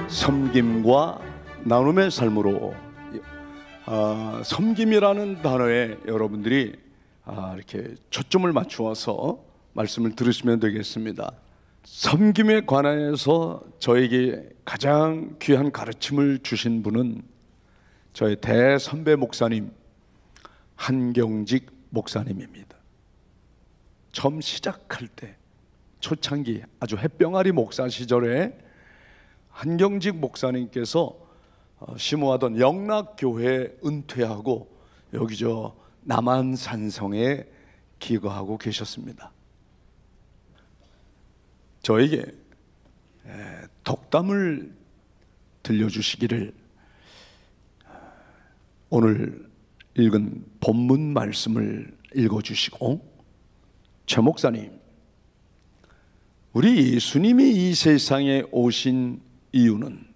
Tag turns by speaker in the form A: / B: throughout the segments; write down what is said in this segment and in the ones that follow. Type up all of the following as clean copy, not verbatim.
A: 섬김과 나눔의 삶으로 섬김이라는 단어에 여러분들이 이렇게 초점을 맞추어서 말씀을 들으시면 되겠습니다. 섬김에 관해서 저에게 가장 귀한 가르침을 주신 분은 저의 대선배 목사님 한경직 목사님입니다. 처음 시작할 때 초창기 아주 햇병아리 목사 시절에 한경직 목사님께서 심호하던 영락교회 은퇴하고 여기 저 남한산성에 기거하고 계셨습니다. 저에게 덕담을 들려주시기를 오늘 읽은 본문 말씀을 읽어주시고, 최 목사님, 우리 예수님이 이 세상에 오신 이유는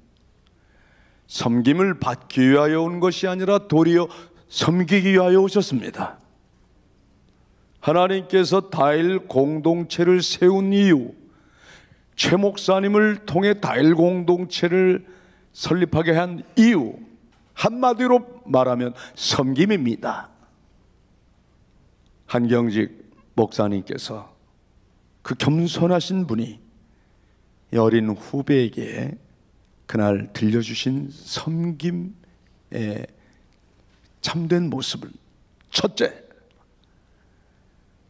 A: 섬김을 받기 위하여 온 것이 아니라 도리어 섬기기 위하여 오셨습니다. 하나님께서 다일 공동체를 세운 이유, 최 목사님을 통해 다일 공동체를 설립하게 한 이유, 한마디로 말하면 섬김입니다. 한경직 목사님께서 그 겸손하신 분이 어린 후배에게 그날 들려주신 섬김의 참된 모습을, 첫째,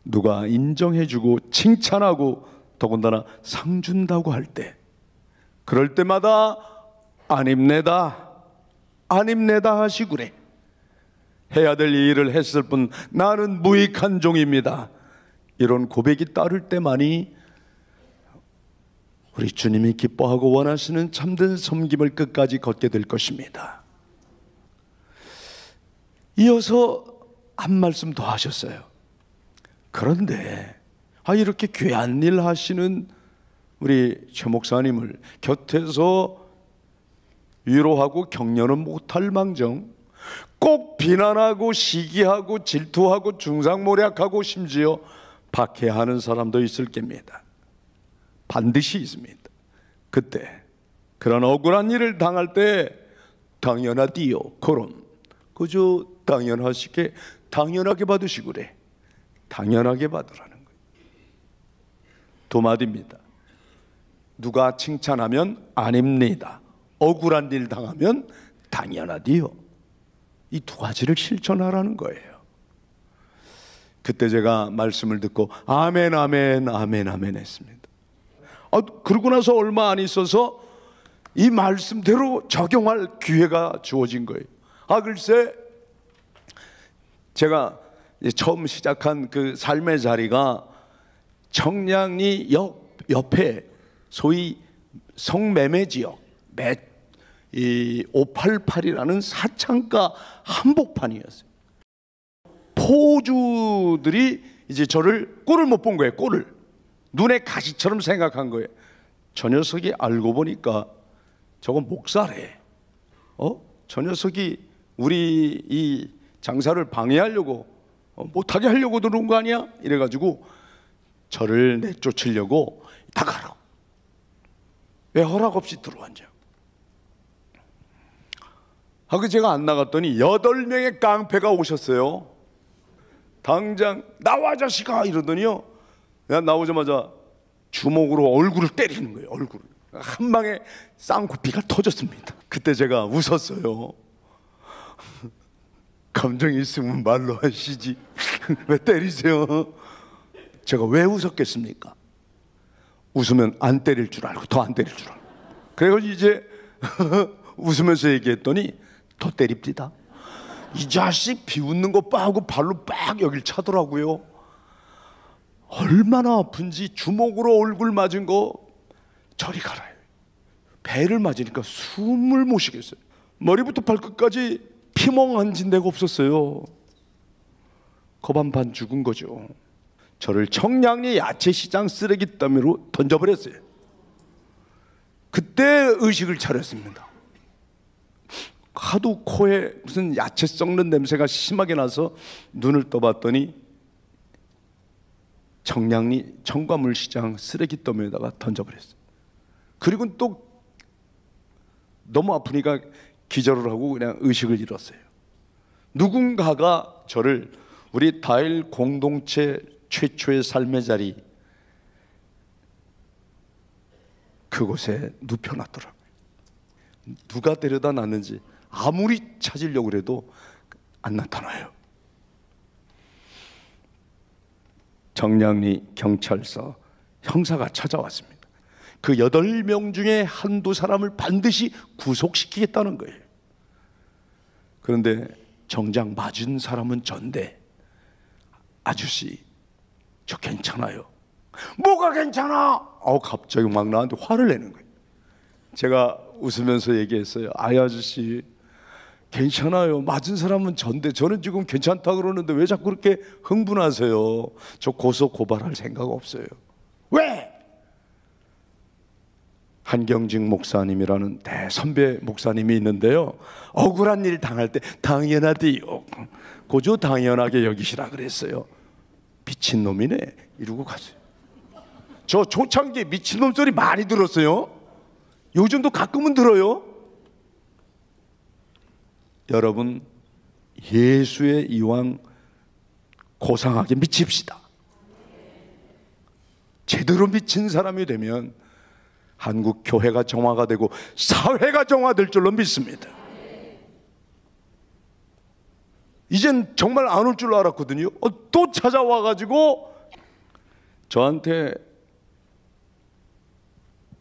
A: 누가 인정해주고 칭찬하고 더군다나 상 준다고 할 때, 그럴 때마다 안 힘내다 하시구래. 해야 될 일을 했을 뿐 나는 무익한 종입니다. 이런 고백이 따를 때만이 우리 주님이 기뻐하고 원하시는 참된 섬김을 끝까지 걷게 될 것입니다. 이어서 한 말씀 더 하셨어요. 그런데 이렇게 귀한 일 하시는 우리 최 목사님을 곁에서 위로하고 격려는 못할 망정 꼭 비난하고 시기하고 질투하고 중상모략하고 심지어 박해하는 사람도 있을 겁니다. 반드시 있습니다. 그때 그런 억울한 일을 당할 때 당연하디요, 그럼 그저 당연하시게 당연하게 받으시구래. 당연하게 받으라는 거예요. 두 마디입니다. 누가 칭찬하면 아닙니다. 억울한 일 당하면 당연하디요. 이 두 가지를 실천하라는 거예요. 그때 제가 말씀을 듣고 아멘 아멘 아멘 아멘 했습니다. 그러고 나서 얼마 안 있어서 이 말씀대로 적용할 기회가 주어진 거예요. 글쎄, 제가 처음 시작한 그 삶의 자리가 청량리 옆에 소위 성매매 지역, 이 588이라는 사창가 한복판이었어요. 포주들이 이제 저를 꼴을 못 본 거예요. 꼴을 눈에 가시처럼 생각한 거예요. 저 녀석이 알고 보니까 저건 목사래. 저 녀석이 우리 이 장사를 방해하려고 못하게 하려고 들어온 거 아니야? 이래가지고 저를 내쫓으려고 나가라. 왜 허락 없이 들어왔냐? 그 제가 안 나갔더니 8명의 깡패가 오셨어요. 당장 나와 자식아 이러더니요, 내가 나오자마자 주먹으로 얼굴을 때리는 거예요. 얼굴을 한 방에 쌍코피가 터졌습니다. 그때 제가 웃었어요. 감정이 있으면 말로 하시지 왜 때리세요? 제가 왜 웃었겠습니까? 웃으면 안 때릴 줄 알고 더 안 때릴 줄 알고, 그래가지고 이제 웃으면서 얘기했더니 더 때립디다. 이 자식 비웃는 거 빠고 발로 빡 여길 차더라고요. 얼마나 아픈지 주먹으로 얼굴 맞은 거 저리 가라요. 배를 맞으니까 숨을 못 쉬겠어요. 머리부터 발끝까지 피멍한진 데가 없었어요. 겁한반 죽은 거죠. 저를 청량리 야채시장 쓰레기 더미로 던져버렸어요. 그때 의식을 차렸습니다. 하도 코에 무슨 야채 썩는 냄새가 심하게 나서 눈을 떠봤더니 청량리 청과물시장 쓰레기 더미에다가 던져버렸어요. 그리고 또 너무 아프니까 기절을 하고 그냥 의식을 잃었어요. 누군가가 저를 우리 다일 공동체 최초의 삶의 자리 그곳에 눕혀놨더라고요. 누가 데려다 놨는지 아무리 찾으려고 해도 안 나타나요. 정량리 경찰서 형사가 찾아왔습니다. 그 8명 중에 한두 사람을 반드시 구속시키겠다는 거예요. 그런데 정작 맞은 사람은 전데, 아저씨 저 괜찮아요. 뭐가 괜찮아? 갑자기 막 나한테 화를 내는 거예요. 제가 웃으면서 얘기했어요. 아저씨 괜찮아요. 맞은 사람은 전데 저는 지금 괜찮다 그러는데 왜 자꾸 그렇게 흥분하세요? 저 고소 고발할 생각 없어요. 왜? 한경직 목사님이라는 대선배 목사님이 있는데요, 억울한 일 당할 때 당연하디요, 고조 당연하게 여기시라 그랬어요. 미친놈이네 이러고 갔어요. 저 초창기에 미친놈 소리 많이 들었어요. 요즘도 가끔은 들어요. 여러분, 예수의 이왕 고상하게 미칩시다. 제대로 미친 사람이 되면 한국 교회가 정화가 되고 사회가 정화될 줄로 믿습니다. 이젠 정말 안 올 줄 알았거든요. 또 찾아와가지고 저한테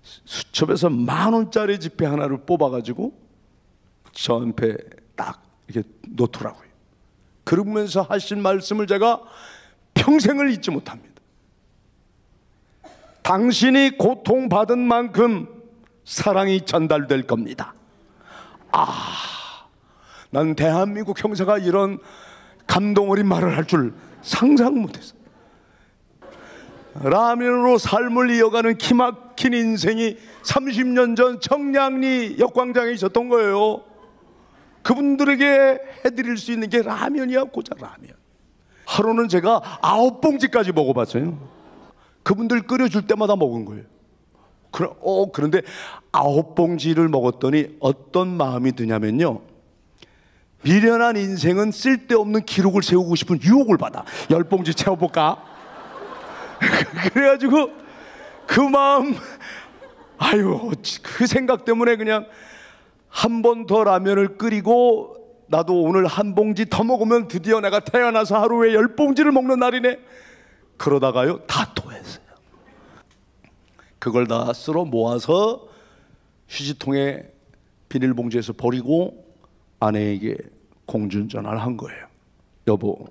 A: 수첩에서 10,000원짜리 지폐 하나를 뽑아가지고 저한테 딱 이렇게 놓더라고요. 그러면서 하신 말씀을 제가 평생을 잊지 못합니다. 당신이 고통받은 만큼 사랑이 전달될 겁니다. 난 대한민국 형사가 이런 감동 어린 말을 할 줄 상상 못했어요. 라면으로 삶을 이어가는 기막힌 인생이 30년 전 청량리 역광장에 있었던 거예요. 그분들에게 해드릴 수 있는 게 라면이야, 고작 라면. 하루는 제가 9봉지까지 먹어봤어요. 그분들 끓여줄 때마다 먹은 거예요. 그런데 9봉지를 먹었더니 어떤 마음이 드냐면요, 미련한 인생은 쓸데없는 기록을 세우고 싶은 유혹을 받아. 10봉지 채워볼까? 그래가지고 그 마음, 그 생각 때문에 그냥 한 번 더 라면을 끓이고, 나도 오늘 한 봉지 더 먹으면 드디어 내가 태어나서 하루에 10봉지를 먹는 날이네. 그러다가요 다 토했어요. 그걸 다 쓸어 모아서 휴지통에 비닐봉지에서 버리고 아내에게 공중전화를 한 거예요. 여보,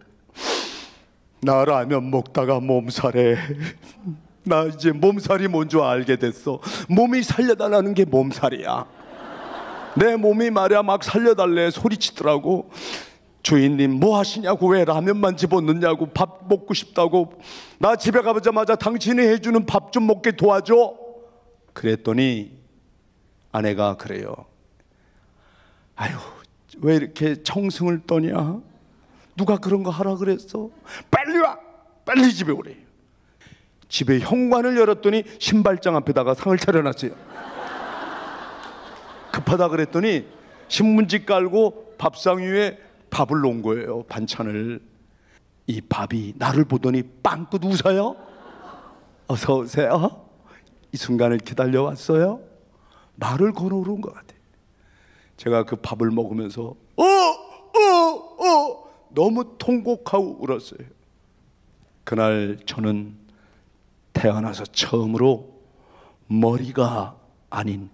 A: 나 라면 먹다가 몸살에, 나 이제 몸살이 뭔 줄 알게 됐어. 몸이 살려달라는 게 몸살이야. 내 몸이 말이야 막 살려달래 소리치더라고. 주인님 뭐 하시냐고, 왜 라면만 집어넣냐고, 밥 먹고 싶다고, 나 집에 가자마자 당신이 해주는 밥 좀 먹게 도와줘. 그랬더니 아내가 그래요. 왜 이렇게 청승을 떠냐? 누가 그런 거 하라 그랬어? 빨리 와! 빨리 집에 오래. 집에 현관을 열었더니 신발장 앞에다가 상을 차려놨어요. 급하다 그랬더니 신문지 깔고 밥상 위에 밥을 놓은 거예요, 반찬을. 이 밥이 나를 보더니 빵긋 웃어요. 어서 오세요. 이 순간을 기다려왔어요. 말을 걸어오는 것 같아요. 제가 그 밥을 먹으면서 너무 통곡하고 울었어요. 그날 저는 태어나서 처음으로 머리가 아닌,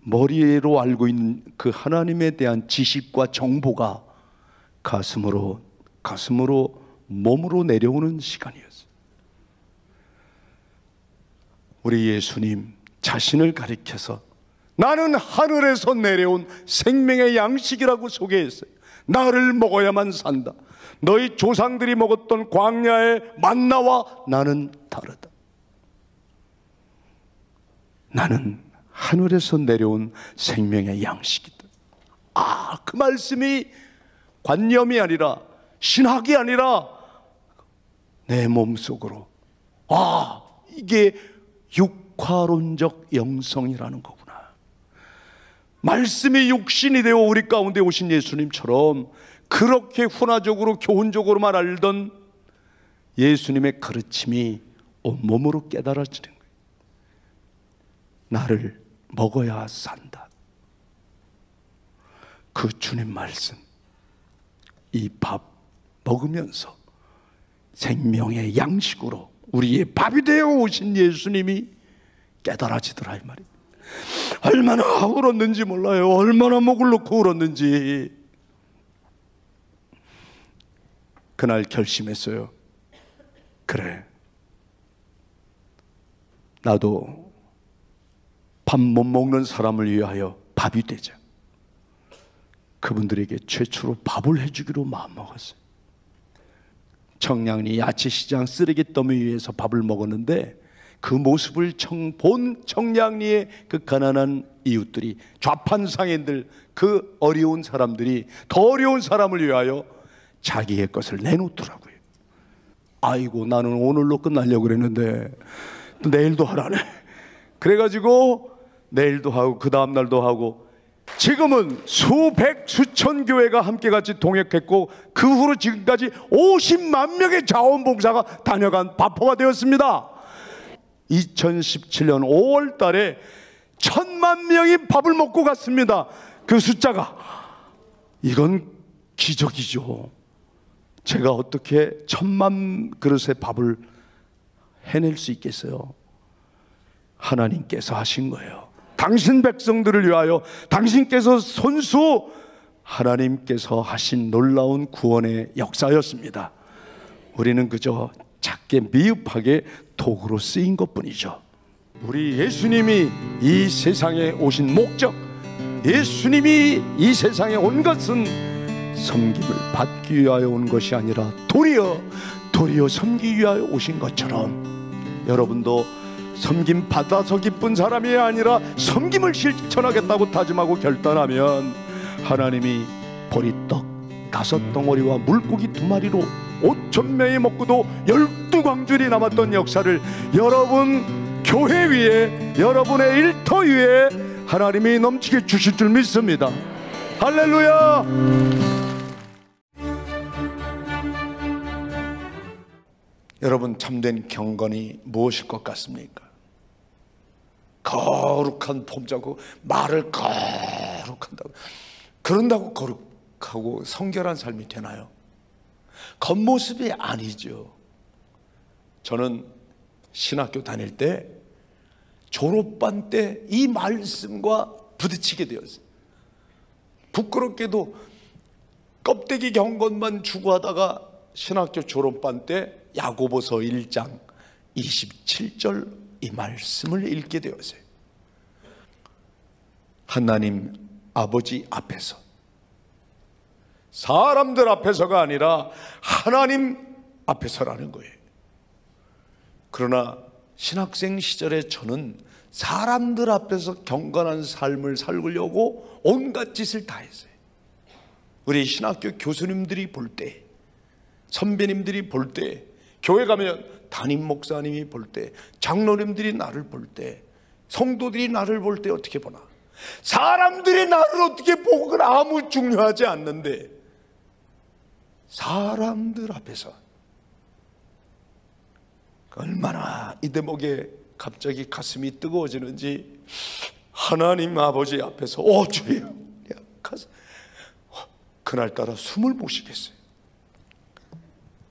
A: 머리로 알고 있는 그 하나님에 대한 지식과 정보가 가슴으로 몸으로 내려오는 시간이었어요. 우리 예수님 자신을 가리켜서 나는 하늘에서 내려온 생명의 양식이라고 소개했어요. 나를 먹어야만 산다. 너희 조상들이 먹었던 광야의 만나와 나는 다르다. 나는 하늘에서 내려온 생명의 양식이다. 그 말씀이 관념이 아니라, 신학이 아니라 내 몸속으로, 이게 육화론적 영성이라는 거구나. 말씀이 육신이 되어 우리 가운데 오신 예수님처럼 그렇게 훈화적으로 교훈적으로만 알던 예수님의 가르침이 온몸으로 깨달아지는 거예요. 나를 먹어야 산다. 그 주님 말씀, 이 밥 먹으면서 생명의 양식으로 우리의 밥이 되어 오신 예수님이 깨달아지더라 이 말입니다. 얼마나 울었는지 몰라요. 얼마나 목을 놓고 울었는지. 그날 결심했어요. 그래, 나도 밥 못 먹는 사람을 위하여 밥이 되자. 그분들에게 최초로 밥을 해주기로 마음먹었어요. 청량리 야채시장 쓰레기 더미 위에서 밥을 먹었는데 그 모습을 본 청량리의 그 가난한 이웃들이, 좌판상인들, 그 어려운 사람들이 더 어려운 사람을 위하여 자기의 것을 내놓더라고요. 아이고, 나는 오늘로 끝나려고 그랬는데 또 내일도 하라네. 그래가지고 내일도 하고 그 다음날도 하고, 지금은 수백 수천 교회가 함께같이 동역했고 그 후로 지금까지 50만 명의 자원봉사가 다녀간 바포가 되었습니다. 2017년 5월 달에 1000만 명이 밥을 먹고 갔습니다. 그 숫자가. 이건 기적이죠. 제가 어떻게 1000만 그릇의 밥을 해낼 수 있겠어요? 하나님께서 하신 거예요. 당신 백성들을 위하여 당신께서 손수 하나님께서 하신 놀라운 구원의 역사였습니다. 우리는 그저 작게 미흡하게 도구로 쓰인 것뿐이죠. 우리 예수님이 이 세상에 오신 목적, 예수님이 이 세상에 온 것은 섬김을 받기 위하여 온 것이 아니라 도리어 섬기기 위하여 오신 것처럼, 여러분도 섬김 받아서 기쁜 사람이 아니라 섬김을 실천하겠다고 다짐하고 결단하면 하나님이 보리떡 5덩어리와 물고기 2마리로 5,000명이 먹고도 12광줄이 남았던 역사를 여러분 교회 위에, 여러분의 일터 위에 하나님이 넘치게 주실 줄 믿습니다. 할렐루야. 여러분, 참된 경건이 무엇일 것 같습니까? 거룩한 폼자고 말을 거룩한다고, 그런다고 거룩하고 성결한 삶이 되나요? 겉모습이 아니죠. 저는 신학교 다닐 때 졸업반 때 이 말씀과 부딪히게 되었어요. 부끄럽게도 껍데기 경건만 추구하다가 신학교 졸업반 때 야고보서 1장 27절 이 말씀을 읽게 되었어요. 하나님 아버지 앞에서, 사람들 앞에서가 아니라 하나님 앞에서라는 거예요. 그러나 신학생 시절에 저는 사람들 앞에서 경건한 삶을 살려고 온갖 짓을 다 했어요. 우리 신학교 교수님들이 볼 때, 선배님들이 볼 때, 교회 가면 담임 목사님이 볼 때, 장로님들이 나를 볼 때, 성도들이 나를 볼 때 어떻게 보나? 사람들이 나를 어떻게 보고 그건 아무 중요하지 않는데, 사람들 앞에서 얼마나 이 대목에 갑자기 가슴이 뜨거워지는지, 하나님 아버지 앞에서 주여, 그날따라 숨을 못 쉬겠어요.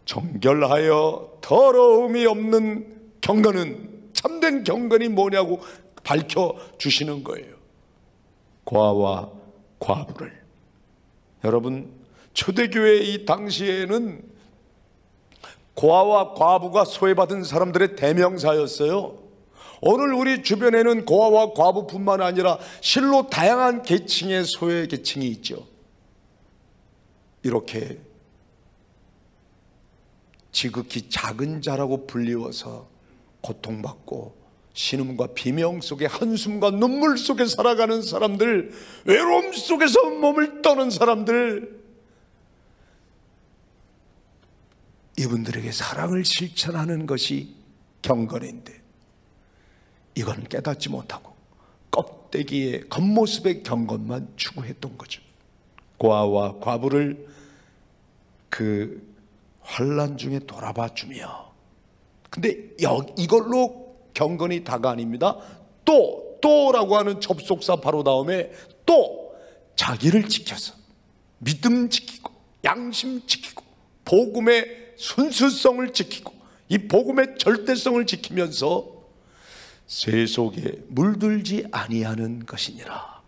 A: 정결하여 더러움이 없는 경건은, 참된 경건이 뭐냐고 밝혀주시는 거예요. 고아와 과부를. 여러분, 초대교회 이 당시에는 고아와 과부가 소외받은 사람들의 대명사였어요. 오늘 우리 주변에는 고아와 과부뿐만 아니라 실로 다양한 계층의 소외 계층이 있죠. 이렇게 지극히 작은 자라고 불리워서 고통받고 신음과 비명 속에 한숨과 눈물 속에 살아가는 사람들, 외로움 속에서 몸을 떠는 사람들, 이분들에게 사랑을 실천하는 것이 경건인데 이건 깨닫지 못하고 껍데기의 겉모습의 경건만 추구했던 거죠. 고아와 과부를 그 환난 중에 돌아봐 주며, 근데 이걸로 경건이 다가 아닙니다. 또라고 하는 접속사 바로 다음에 또 자기를 지켜서 믿음 지키고 양심 지키고 복음의 순수성을 지키고 이 복음의 절대성을 지키면서 새 속에 물들지 아니하는 것이니라.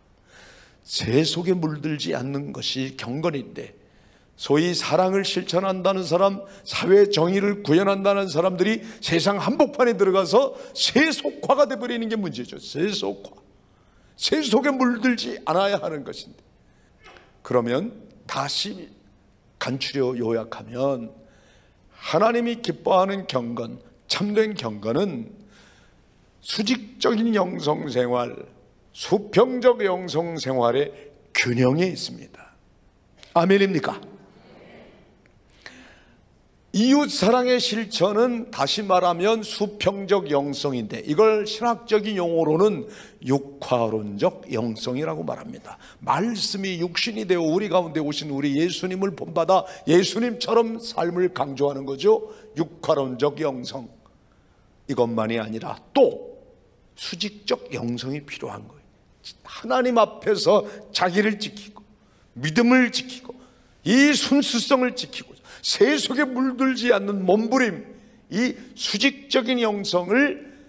A: 새 속에 물들지 않는 것이 경건인데, 소위 사랑을 실천한다는 사람, 사회 정의를 구현한다는 사람들이 세상 한복판에 들어가서 세속화가 되어버리는 게 문제죠. 세속화. 새 속에 물들지 않아야 하는 것인데, 그러면 다시 간추려 요약하면 하나님이 기뻐하는 경건, 참된 경건은 수직적인 영성생활, 수평적 영성생활의 균형에 있습니다. 아멘입니까? 이웃사랑의 실천은 다시 말하면 수평적 영성인데, 이걸 신학적인 용어로는 육화론적 영성이라고 말합니다. 말씀이 육신이 되어 우리 가운데 오신 우리 예수님을 본받아 예수님처럼 삶을 강조하는 거죠. 육화론적 영성. 이것만이 아니라 또 수직적 영성이 필요한 거예요. 하나님 앞에서 자기를 지키고 믿음을 지키고 이 순수성을 지키고 새 속에 물들지 않는 몸부림, 이 수직적인 영성을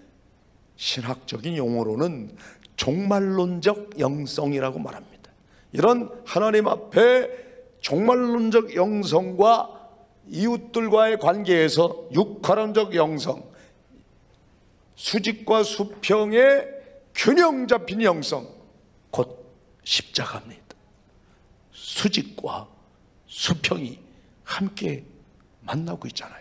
A: 신학적인 용어로는 종말론적 영성이라고 말합니다. 이런 하나님 앞에 종말론적 영성과 이웃들과의 관계에서 육화론적 영성, 수직과 수평의 균형 잡힌 영성, 곧 십자가입니다. 수직과 수평이 함께 만나고 있잖아요.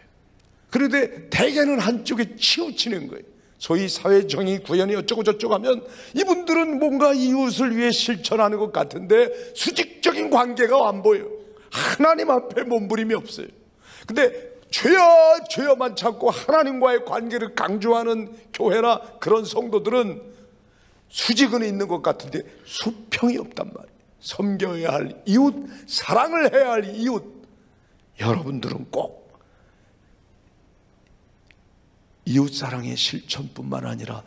A: 그런데 대개는 한쪽에 치우치는 거예요. 소위 사회정의 구현이 어쩌고 저쩌고 하면 이분들은 뭔가 이웃을 위해 실천하는 것 같은데 수직적인 관계가 안 보여요. 하나님 앞에 몸부림이 없어요. 근데 죄야만 찾고 하나님과의 관계를 강조하는 교회나 그런 성도들은 수직은 있는 것 같은데 수평이 없단 말이에요. 섬겨야 할 이웃, 사랑을 해야 할 이웃, 여러분들은 꼭 이웃사랑의 실천뿐만 아니라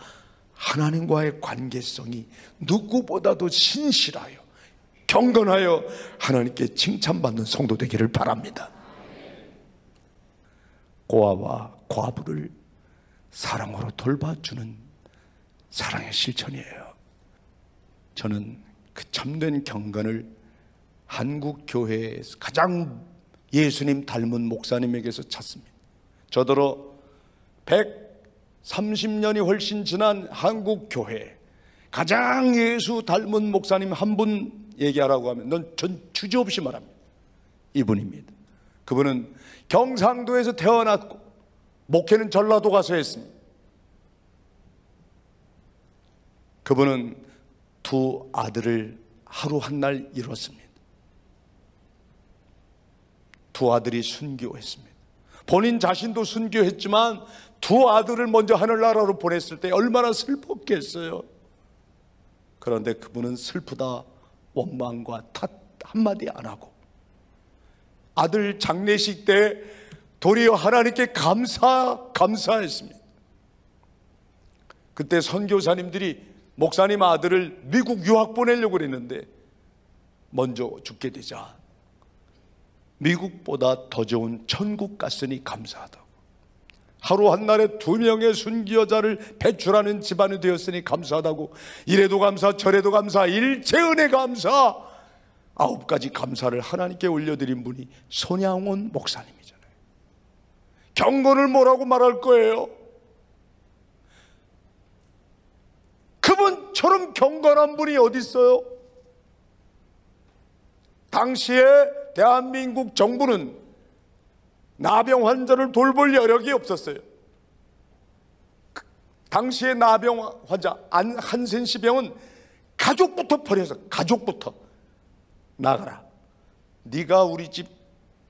A: 하나님과의 관계성이 누구보다도 신실하여 경건하여 하나님께 칭찬받는 성도 되기를 바랍니다. 고아와 과부를 사랑으로 돌봐주는 사랑의 실천이에요. 저는 그 참된 경건을 한국 교회에서 가장 예수님 닮은 목사님에게서 찾습니다. 저더러 130년이 훨씬 지난 한국 교회 가장 예수 닮은 목사님 한 분 얘기하라고 하면 전 주저없이 말합니다. 이분입니다. 그분은 경상도에서 태어났고 목회는 전라도 가서 했습니다. 그분은 두 아들을 하루 한 날 잃었습니다. 두 아들이 순교했습니다. 본인 자신도 순교했지만 두 아들을 먼저 하늘나라로 보냈을 때 얼마나 슬펐겠어요. 그런데 그분은 슬프다, 원망과 탓 한마디 안 하고 아들 장례식 때 도리어 하나님께 감사했습니다. 그때 선교사님들이 목사님 아들을 미국 유학 보내려고 그랬는데 먼저 죽게 되자 미국보다 더 좋은 천국 갔으니 감사하다고, 하루 한날에 2명의 순교자를 배출하는 집안이 되었으니 감사하다고, 이래도 감사 저래도 감사 일체 은혜 감사 9가지 감사를 하나님께 올려드린 분이 손양원 목사님이잖아요. 경건을 뭐라고 말할 거예요? 그분처럼 경건한 분이 어디 있어요? 당시에 대한민국 정부는 나병 환자를 돌볼 여력이 없었어요. 당시에 나병 환자 한센시 병은 가족부터 버려서, 가족부터 나가라. 네가 우리 집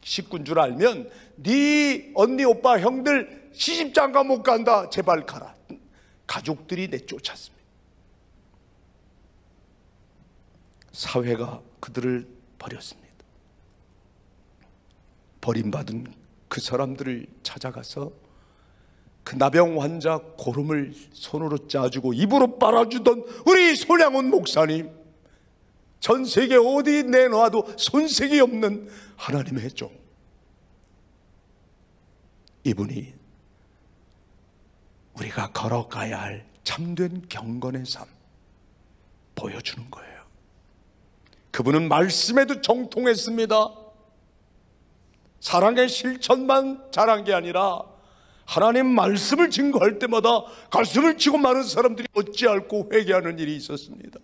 A: 식구인 줄 알면 네 언니 오빠 형들 시집장가 못 간다, 제발 가라. 가족들이 내쫓았습니다. 사회가 그들을 버렸습니다. 버림받은 그 사람들을 찾아가서 그 나병 환자 고름을 손으로 짜주고 입으로 빨아주던 우리 손양훈 목사님, 전 세계 어디 내놔도 손색이 없는 하나님의 종, 이분이 우리가 걸어가야 할 참된 경건의 삶 보여주는 거예요. 그분은 말씀에도 정통했습니다. 사랑의 실천만 잘한 게 아니라 하나님 말씀을 증거할 때마다 가슴을 치고 많은 사람들이 어찌할꼬 회개하는 일이 있었습니다.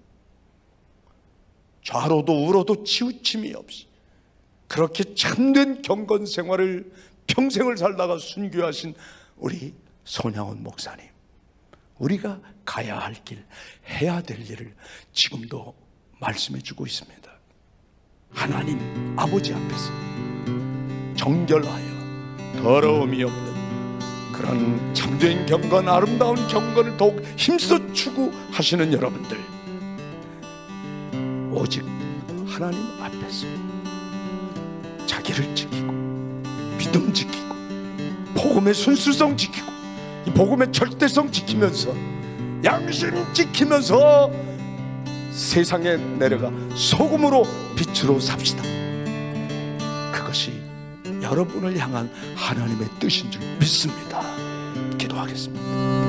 A: 좌로도 우로도 치우침이 없이 그렇게 참된 경건 생활을 평생을 살다가 순교하신 우리 손양훈 목사님, 우리가 가야 할 길, 해야 될 일을 지금도 말씀해 주고 있습니다. 하나님 아버지 앞에서 정결하여 더러움이 없는 그런 참된 경건, 아름다운 경건을 더욱 힘써 추구하시는 여러분들, 오직 하나님 앞에서 자기를 지키고 믿음 지키고 복음의 순수성 지키고 이 복음의 절대성 지키면서 양심 지키면서 세상에 내려가 소금으로 빛으로 삽시다. 그것이 여러분을 향한 하나님의 뜻인 줄 믿습니다. 기도하겠습니다.